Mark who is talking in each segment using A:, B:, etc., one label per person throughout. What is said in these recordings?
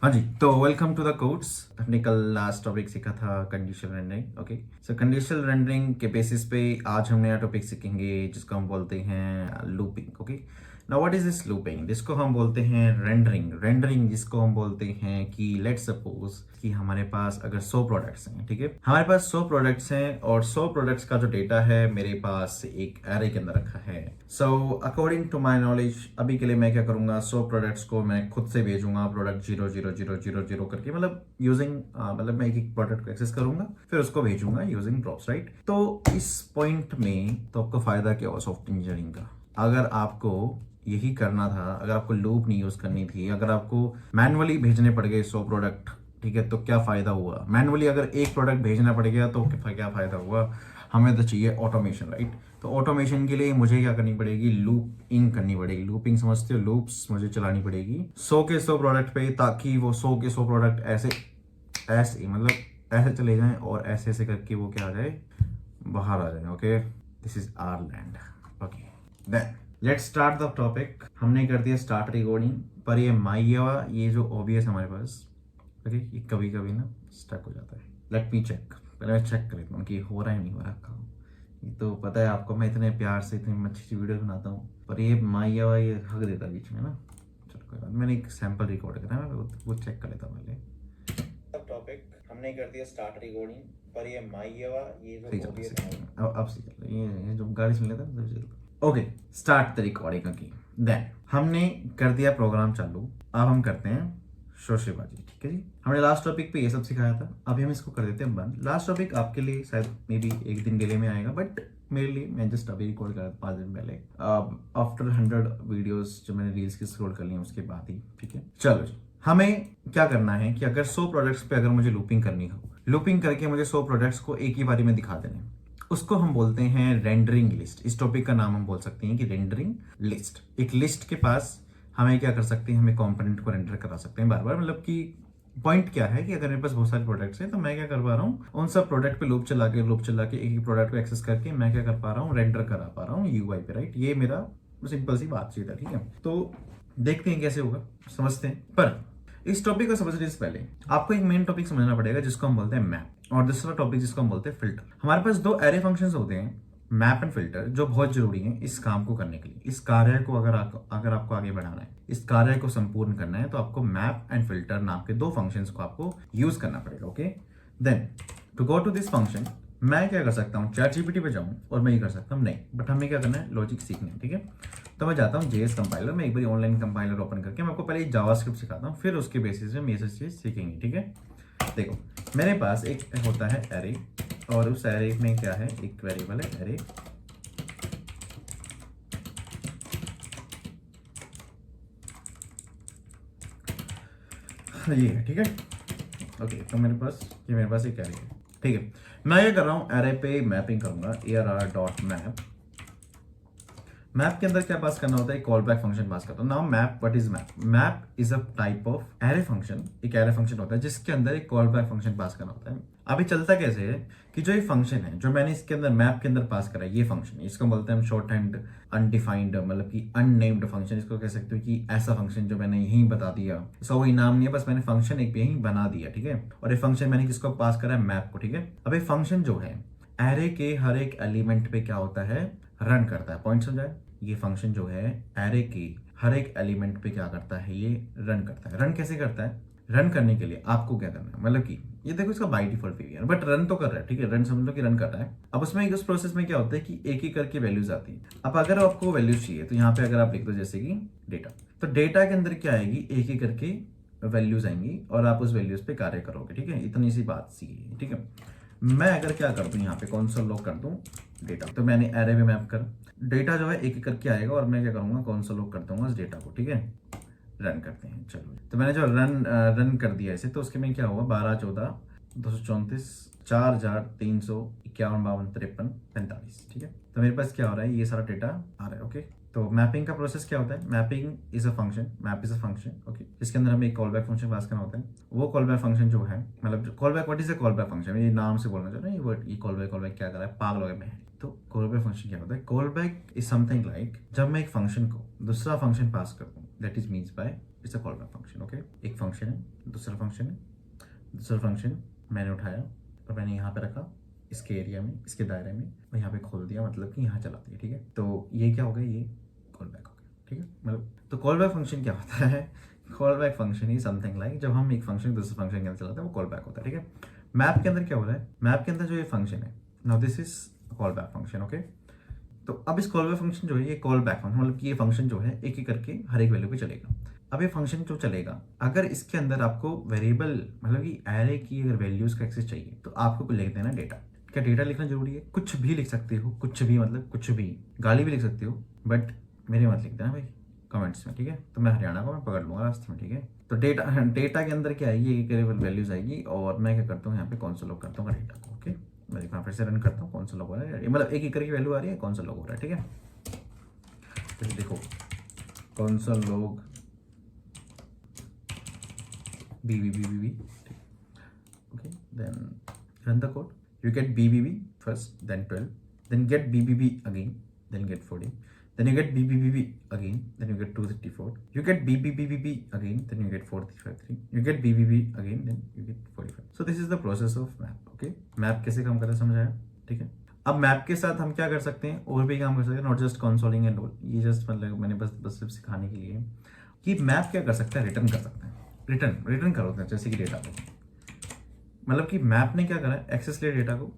A: हाँ जी, तो welcome to the codes. हमने कल लास्ट टॉपिक सीखा था कंडीशनल रेंडरिंग। ओके, सो कंडीशनल रेंडरिंग के बेसिस पे आज हम नया टॉपिक सीखेंगे जिसको हम बोलते हैं looping. Okay, now what is this looping? जिसको हम बोलते हैं रेंडरिंग। रेंडरिंग जिसको हम बोलते हैं कि लेट्स सपोज कि हमारे पास अगर 100 प्रोडक्ट्स हैं, ठीक है, हमारे पास 100 प्रोडक्ट्स हैं और 100 प्रोडक्ट्स का जो डेटा है मेरे पास एक एरे के अंदर रखा है। So according to my knowledge अभी के लिए मैं क्या करूंगा, 100 प्रोडक्ट्स को मैं खुद से भेजूंगा प्रोडक्ट 00000 करके, मतलब यूजिंग मतलब मैं एक एक प्रोडक्ट को एक्सेस करूंगा फिर उसको भेजूंगा यूजिंग ड्रॉप्स, राइट। तो इस पॉइंट में तो आपको फायदा क्या हुआ सॉफ्टवेयर इंजीनियरिंग का? अगर आपको यही करना था, अगर आपको लूप नहीं यूज करनी थी, अगर आपको मैनुअली भेजने पड़ गए 100 प्रोडक्ट, ठीक है, तो क्या फायदा हुआ? मैनुअली अगर एक प्रोडक्ट भेजना पड़ गया तो क्या फायदा हुआ? हमें तो चाहिए ऑटोमेशन, राइट। तो ऑटोमेशन के लिए मुझे क्या करनी पड़ेगी? लूपिंग करनी पड़ेगी। लूपिंग समझते हो? लूप्स मुझे चलानी पड़ेगी 100 के 100 प्रोडक्ट पे, ताकि वो 100 के 100 प्रोडक्ट ऐसे ऐसे मतलब ऐसे चले जाएं और ऐसे ऐसे करके वो क्या आ जाए, बाहर आ जाए। Okay, this is our land. Okay, then let's start the topic. हमने कर दिया स्टार्ट रिकॉर्डिंग, पर ये माइयावा ये जो ओबीएस हमारे पास, ओके, ये कभी कभी ना स्टक हो जाता है। लेट मी चेक, पहले मैं चेक कर लेता हूँ कि हो रहा है नहीं हो रहा काम। ये तो पता है आपको, मैं इतने प्यार से इतनी अच्छी अच्छी वीडियो बनाता हूँ, पर ये माइयावा ये हक देता है बीच में ना। चलो कोई बात नहीं, मैंने एक सैंपल रिकॉर्ड करा है, मैं वो चेक कर लेता हूँ पहले। टॉपिक हमने कर दिया स्टार्ट रिकॉर्डिंग, पर ये माइयावा ये जो ओबीएस अब सही चल रहा है। ये जो गाड़ी सुन लेता है। Okay, start the recording again. Then हमने कर दिया प्रोग्राम चालू, अब हम करते हैं शोशेबाजी। ठीक है जी, हमने लास्ट टॉपिक पे ये सब सिखाया था, अभी हम इसको कर देते हैं बंद। लास्ट टॉपिक आपके लिए शायद मे बी एक दिन डिले में आएगा, बट मेरे लिए मैं जस्ट अभी रिकॉर्ड कर 5 दिन पहले, आफ्टर 100 वीडियोस जो मैंने रील्स की स्क्रॉल कर ली उसके बाद ही। ठीक है, चलो जी, हमें क्या करना है कि अगर 100 प्रोडक्ट्स पे अगर मुझे लूपिंग करनी हो, लूपिंग करके मुझे 100 प्रोडक्ट्स को एक ही बारी में दिखा देने, उसको हम बोलते हैं रेंडरिंग लिस्ट। इस टॉपिक का नाम हम बोल सकते हैं कि रेंडरिंग लिस्ट। एक लिस्ट के पास हमें क्या कर सकते हैं, हमें कंपोनेंट को रेंडर करा सकते हैं बार बार। मतलब कि पॉइंट क्या है कि अगर मेरे पास बहुत सारे प्रोडक्ट्स हैं तो मैं क्या कर पा रहा हूँ, उन सब प्रोडक्ट पे लूप चला के एक एक प्रोडक्ट को एक्सेस करके मैं क्या कर पा रहा हूँ, रेंडर करा पा रहा हूँ यूआई पे, राइट। ये मेरा सिंपल सी बातचीत है, ठीक है। तो देखते हैं कैसे होगा, समझते हैं। पर इस टॉपिक को समझने से पहले आपको एक मेन टॉपिक समझना पड़ेगा जिसको हम बोलते हैं मैप, और दूसरा टॉपिक जिसको हम बोलते हैं फिल्टर। हमारे पास दो एरे फंक्शंस होते हैं, मैप एंड फिल्टर, जो बहुत जरूरी है इस काम को करने के लिए। इस कार्य को अगर आपको आगे बढ़ाना है, इस कार्य को संपूर्ण करना है, तो आपको मैप एंड फिल्टर नाम के दो फंक्शंस को आपको यूज करना पड़ेगा। Okay, then to go to this function मैं क्या कर सकता हूँ, चैट जीपीटी पे जाऊँ और मैं ये कर सकता हूँ नहीं, बट हमें क्या करना है, लॉजिक सीखना है। ठीक है, तो मैं जाता हूँ जेएस कंपाइलर में, एक बार ऑनलाइन कंपाइलर ओपन करके मैं आपको पहले जावास्क्रिप्ट सिखाता हूँ, फिर उसके बेसिस में ये सब चीज सीखेंगे। ठीक है, देखो मेरे पास एक होता है एरे, और उस एरे में क्या है, एक वेरिएबल है एरे। ये है, ठीक है। ओके, तो मेरे पास एक एरे है, ठीक है। मैं ये कर रहा हूँ, एरे पे मैपिंग करूंगा, arr.map। मैप के अंदर क्या पास करना होता है, कॉल बैक फंक्शन पास करता हूं। Now map, what is map? Map is a type of array function. एक एरे फंक्शन होता है जिसके अंदर एक कॉल बैक फंक्शन पास करना होता है। अभी चलता कैसे है कि जो ये फंक्शन है जो मैंने इसके अंदर मैप के अंदर पास करा है, ये फंक्शन, इसको बोलते हैं हम शॉर्ट हैंड अनडिफाइंड, मतलब कि अननेम्ड फंक्शन। इसको कह सकते हो कि ऐसा फंक्शन जो मैंने यहीं बता दिया, सो वही नाम नहीं है, बस मैंने फंक्शन एक यहीं बना दिया। ठीक है, और ये फंक्शन मैंने किसको पास करा है, मैप को। ठीक है, अब ये फंक्शन जो है एरे के हर एक एलिमेंट पे क्या होता है, रन करता है। पॉइंट समझाए? ये फंक्शन जो है एरे के हर एक एलिमेंट पे क्या करता है, ये रन करता है। रन कैसे करता है? रन करने के लिए आपको क्या करना है, मतलब कि ये देखो इसका by default behaviour, but run तो कर रहा है। ठीक है, रन समझ लो कि रन कर रहा है। अब उसमें उस प्रोसेस में क्या होता है कि एक एक करके वैल्यूज आती है। अब अगर आपको वैल्यूज चाहिए तो यहाँ पे अगर आप लिख दो जैसे कि डेटा, तो डेटा के अंदर क्या आएगी, एक एक करके वैल्यूज आएंगी और आप उस वैल्यूज पे कार्य करोगे। ठीक है, इतनी सी बात सी है। ठीक है, मैं अगर क्या कर दूं, यहाँ पे कौन लॉक कर दूं डेटा, तो मैंने एरे में मैप कर डेटा जो है एक एक करके आएगा और मैं क्या करूंगा, कौन सा लॉक कर दूंगा इस डेटा को। ठीक है, रन करते हैं। चलो, तो मैंने जो रन कर दिया इसे, तो उसके में क्या हुआ, 12 14 234 4351 52 53 45। ठीक है, तो मेरे पास क्या हो रहा है, ये सारा डेटा आ रहा है। ओके, तो मैपिंग का प्रोसेस क्या होता है, mapping is a function, map is a function. Okay, इसके अंदर हमें एक कॉल बैक फंक्शन पास करना होता है। वो कॉल बैक फंक्शन जो है, मतलब call back, what is a call back function, ये नाम से बोलना चाह रहे हैं, ये कॉल बैक क्या कर रहा है, पागल हो गया मैं। तो कॉल बैक फंक्शन क्या होता है, call back is something like जब मैं एक फंक्शन को दूसरा फंक्शन पास कर दूं, that is means by it's a call back function. Okay, एक फंक्शन है, दूसरा फंक्शन है, दूसरा फंक्शन मैंने उठाया और मैंने यहाँ पे रखा, इसके एरिया में, इसके दायरे में, और यहाँ पे खोल दिया, मतलब कि यहाँ चला दिया। ठीक है, तो ये क्या हो गया, ये कॉल बैक हो गया। ठीक है, मतलब तो कॉल बैक फंक्शन क्या होता है? कॉल बैक फंक्शन ही समथिंग लाइक जब हम एक फंक्शन दूसरे फंक्शन के अंदर चलाते हैं वो कॉल बैक होता है। ठीक है, मैप के अंदर क्या हो रहा है, मैप के अंदर जो ये फंक्शन है, now this is call back function. Okay, तो अब इस कॉल बैक फंक्शन जो है, ये कॉल बैक फंक्शन मतलब कि ये फंक्शन जो है एक एक करके हर एक वैल्यू पे चलेगा। अब ये फंक्शन जो चलेगा, अगर इसके अंदर आपको वेरिएबल मतलब कि एरे की अगर वैल्यूज का एक्सेस चाहिए तो आपको लिख देना डेटा। क्या डेटा लिखना जरूरी है? कुछ भी लिख सकते हो, कुछ भी मतलब कुछ भी, गाली भी लिख सकते हो, बट मेरे मत लिख देना भाई कमेंट्स में। ठीक है, तो मैं हरियाणा को मैं पकड़ लूंगा रास्ते में। ठीक है, तो डेटा के अंदर क्या आएगी, एक वैल्यूज आएगी, और मैं क्या करता हूँ यहाँ पे कंसोल लॉग करता हूँ डेटा को। ओके, मैं यहाँ फिर से रन करता हूँ, कौन सा लॉग हो रहा है, मतलब एक एक करके वैल्यू आ रही है, कौन सा लॉग हो रहा है। ठीक है, तो देखो console log BBBBB, okay, then run the code. You get BBB first, then 12, then get BBB again, then get 14, then you get BBBB again, then you get 234, you get BBBBB again, then you get 453, you get BBB again, then you get 45. So this is the process of map. Okay, map कैसे काम करता है समझ आया? ठीक है, अब map के साथ हम क्या कर सकते हैं, और भी काम कर सकते हैं, not just consoling and all. ये जस्ट मतलब मैंने बस सिर्फ सिखाने के लिए कि मैप क्या कर सकता है, रिटर्न कर सकता है। रिटर्न कर होता है, जैसे कि डेटा को, मतलब कि मैप ने क्या करा है, एक्सेस लिया डेटा को।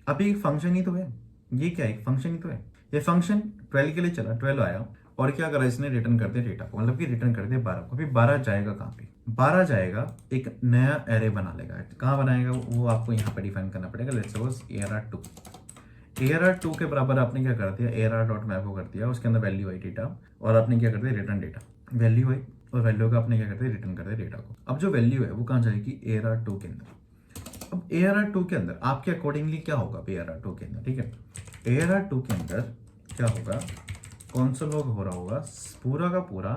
A: अभी एक फंक्शन ही तो है, ये क्या है, एक फंक्शन ही तो है। ये फंक्शन 12 के लिए चला, 12 आया, और क्या करा इसने, रिटर्न कर दिया डेटा को, मतलब कि रिटर्न कर दिया 12 को। अभी 12 जाएगा कहाँ पे, 12 जाएगा एक नया एरे बना लेगा। कहाँ बनाएगा वो आपको यहाँ पे डिफाइन करना पड़ेगा। लेट्स सपोज ARR2, ARR2 के बराबर आपने क्या कर दिया, ARR.map को कर दिया, उसके अंदर वैल्यू आई डेटा, और आपने क्या कर दिया, रिटर्न डेटा, वैल्यू आई, और वैल्यू का आपने क्या करते हैं, रिटर्न कर दिया डेटा को। अब जो वैल्यू है वो कहाँ जाएगी, ARR2 के अंदर। अब ARR2 के अंदर आपके अकॉर्डिंगली क्या होगा, ARR2 के अंदर, ठीक है, ARR2 के अंदर क्या होगा, कंसोल लॉग हो रहा होगा पूरा का पूरा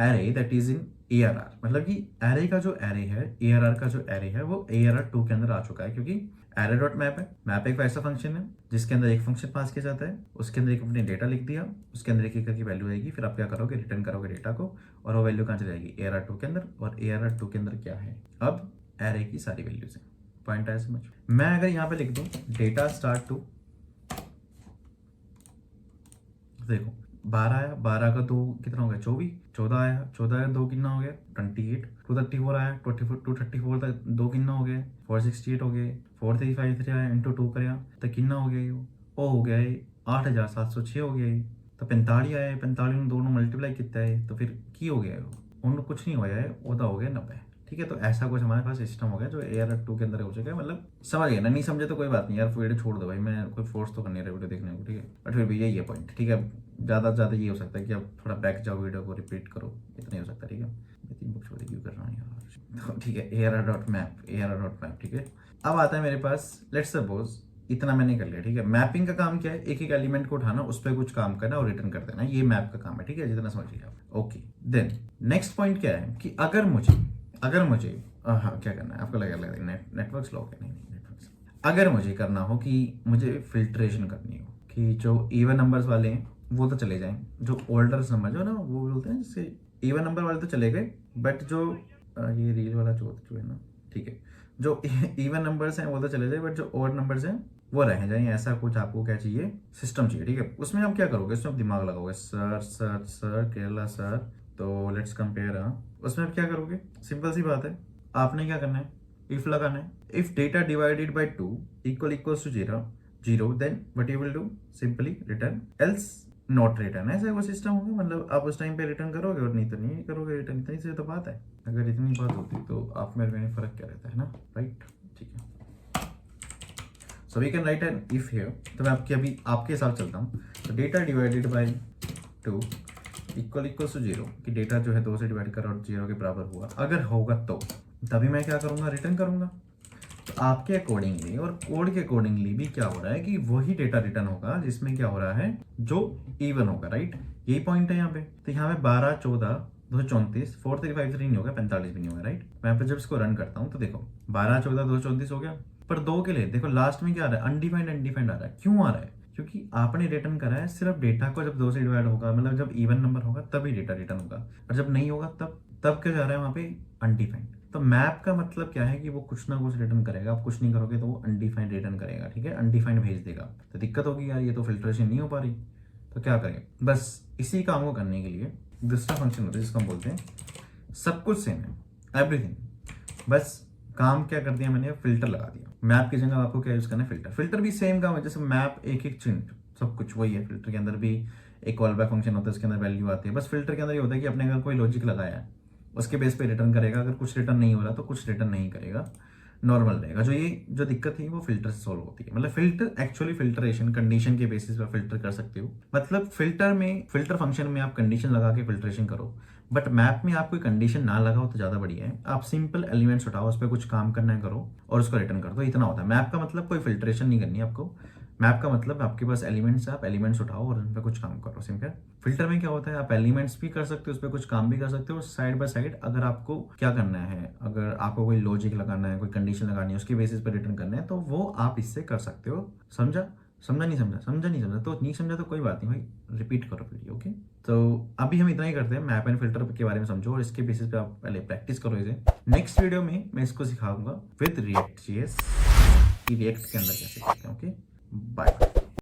A: array that is in ARR, मतलब कि एरे का जो एरे है, ARR का जो एरे है वो ARR2 के अंदर आ चुका है, क्योंकि array.map है। मैप एक वैसा फंक्शन है जिसके अंदर एक फंक्शन पास किया जाता है, उसके अंदर एक अपने डेटा लिख दिया, उसके अंदर एक एक करके वैल्यू आएगी, फिर आप क्या करोगे, रिटर्न करोगे डेटा को, और वो वैल्यू कहाँ चली जाएगी, ARR2 के अंदर। और ARR2 के अंदर क्या है, अब एरे की सारी वैल्यूज है। पॉइंट आया समझ? मैं अगर यहाँ पे लिख दूं डेटा स्टार्ट टू, देखो 12 आया, 12 का 2 कितना हो गया, 24, 14 आया, 14 का 2 कितना हो गया, 28, 234 आया, 234 तक 2 कितना हो गया, 468 हो गए, 435 आया, इंटू 2 कराया तो कितना हो गया, ये ओ हो गया ये 8706 हो गया ये। तो 45 आया, 45 में दोनों मल्टीप्लाई कितना है, तो फिर की हो गया उनको कुछ नहीं होया है, ओदा हो गया 90। ठीक है, तो ऐसा कुछ हमारे पास सिस्टम हो गया जो ARR2 के अंदर हो चुका है। मतलब समझ गए ना, नहीं समझे तो कोई बात नहीं यार, वीडियो छोड़ दो भाई, मैं कोई फोर्स तो कर नहीं रहा वीडियो देखने को। ठीक है, बट फिर भी यही है पॉइंट। ठीक है, ज़्यादा से ज़्यादा ये हो सकता है कि आप थोड़ा बैक जाओ, वीडियो को रिपीट करो, इतना ही हो सकता है। ठीक है, मैं 3 बुक छोड़ क्यों कर रहा हूँ यार। तो ठीक है, ARR.map, ठीक है। अब आता है मेरे पास, लेट्स सपोज इतना मैंने कर लिया। ठीक है, मैपिंग का काम क्या है, एक एक एलिमेंट को उठाना, उस पर कुछ काम करना और रिटर्न कर देना, ये मैप का काम है। ठीक है, जितना समझ लिया आप। ओके, देन नेक्स्ट पॉइंट क्या है कि अगर मुझे हाँ क्या करना है आपको, लगा नेटवर्क स्लो है, नहीं नेटवर्क। अगर मुझे करना हो कि मुझे फिल्ट्रेशन करनी हो कि जो इवन नंबर्स वाले हैं वो तो चले जाएं, जो ओल्डर नंबर जो ना वो बोलते हैं, जैसे इवन नंबर वाले तो चले गए, बट जो ये रील वाला जो है ना, ठीक है, जो इवन नंबर्स हैं वो तो चले जाए, बट जो ऑड नंबर्स हैं वो रह जाए। ऐसा कुछ आपको क्या चाहिए, सिस्टम चाहिए। ठीक है, उसमें आप क्या करोगे, उसमें आप दिमाग लगाओगे, सर केरला सर, तो लेट्स कंपेयर। उसमें आप क्या करोगे, सिंपल सी बात है, आपने क्या करना है, इफ लगाना है। If data divided by 2 equals to 0, then what you will do, simply return, else not return. ऐसा वो सिस्टम होगा, मतलब आप उस टाइम पे रिटर्न करोगे और नहीं तो नहीं करोगे रिटर्न। इतनी सी तो बात है। अगर इतनी बात होती तो आप मेरे में फर्क क्या रहता है ना, राइट? ठीक है, so we can write an if here. तो मैं आपके साथ चलता हूँ। तो data divided by 2 equals to 0, कि डेटा जो है 2 से डिवाइड करा और 0 के बराबर हुआ, अगर होगा तो तभी मैं क्या करूंगा, रिटर्न करूंगा। तो आपके अकॉर्डिंगली और कोड के अकॉर्डिंगली भी क्या हो रहा है कि वही डेटा रिटर्न होगा जिसमें क्या हो रहा है, जो इवन होगा, राइट? यही पॉइंट है यहाँ पे। तो यहाँ पे 12, 14, 234, 4353 नहीं होगा, 45 भी नहीं होगा, राइट? मैं जब इसको रन करता हूँ तो देखो 12, 14, 234 हो गया, पर 2 के लिए देखो लास्ट में क्या आ रहा है, अनडिफाइंड आ रहा है। क्यों आ रहा है? क्योंकि आपने रिटर्न करा है सिर्फ डेटा को जब 2 से डिवाइड होगा, मतलब जब इवन नंबर होगा तभी डेटा रिटर्न होगा, और जब नहीं होगा तब तब क्या जा रहा है वहाँ पे अनडिफाइंड। तो मैप का मतलब क्या है कि वो कुछ ना कुछ रिटर्न करेगा, आप कुछ नहीं करोगे तो वो अनडिफाइंड रिटर्न करेगा, ठीक है, अनडिफाइंड भेज देगा। तो दिक्कत होगी यार, ये तो फिल्ट्रेशन नहीं हो पा रही, तो क्या करें। बस इसी काम को करने के लिए दूसरा फंक्शन होता है जिसको हम बोलते हैं सब कुछ सेम है, एवरीथिंग। बस काम क्या कर दिया मैंने, फिल्टर लगा दिया। मैप की जगह आपको क्या यूज करना है, फिल्टर। फिल्टर भी सेम काम है, जैसे मैप एक एक चिन्ह सब कुछ वही है। फिल्टर के अंदर भी एक कॉल बैक फंक्शन होता है, उसके अंदर वैल्यू आती है। बस फिल्टर के अंदर ये होता है कि अपने अगर कोई लॉजिक लगाया है उसके बेस पे रिटर्न करेगा, अगर कुछ रिटर्न नहीं हो रहा तो कुछ रिटर्न नहीं करेगा, नॉर्मल रहेगा। जो दिक्कत थी वो फिल्टर से सॉल्व होती है। मतलब फिल्टर एक्चुअली फिल्टरेशन कंडीशन के बेसिस पर फिल्टर कर सकते हो। मतलब फिल्टर फंक्शन में आप कंडीशन लगा के फिल्ट्रेशन करो, बट मैप में आप कोई कंडीशन ना लगाओ तो ज्यादा बढ़िया है। आप सिंपल एलिमेंट्स उठाओ, उस पर कुछ काम करना है करो और उसको रिटर्न कर दो, इतना होता है। मैप का मतलब कोई फिल्ट्रेशन नहीं करनी है आपको। मैप का मतलब आपके पास एलिमेंट्स है, आप एलिमेंट्स उठाओ और उन पर कुछ काम करो, सिंपल। फिल्टर में क्या होता है, आप एलिमेंट्स भी कर सकते हो, उस पर कुछ काम भी कर सकते हो साइड बाय साइड। अगर आपको क्या करना है, अगर आपको कोई लॉजिक लगाना है, कोई कंडीशन लगानी है, उसके बेसिस पर रिटर्न करना है, तो वो आप इससे कर सकते हो। समझा? समझा नहीं समझा? समझा नहीं समझा तो नहीं समझा तो कोई बात नहीं भाई, रिपीट करो वीडियो, ओके। तो अभी हम इतना ही करते हैं, मैप एंड फिल्टर के बारे में समझो और इसके बेसिस पे आप पहले प्रैक्टिस करो इसे। नेक्स्ट वीडियो में मैं इसको सिखाऊंगा विद रिएक्ट.js कि रिएक्ट के अंदर कैसे करते हैं, ओके। बाय।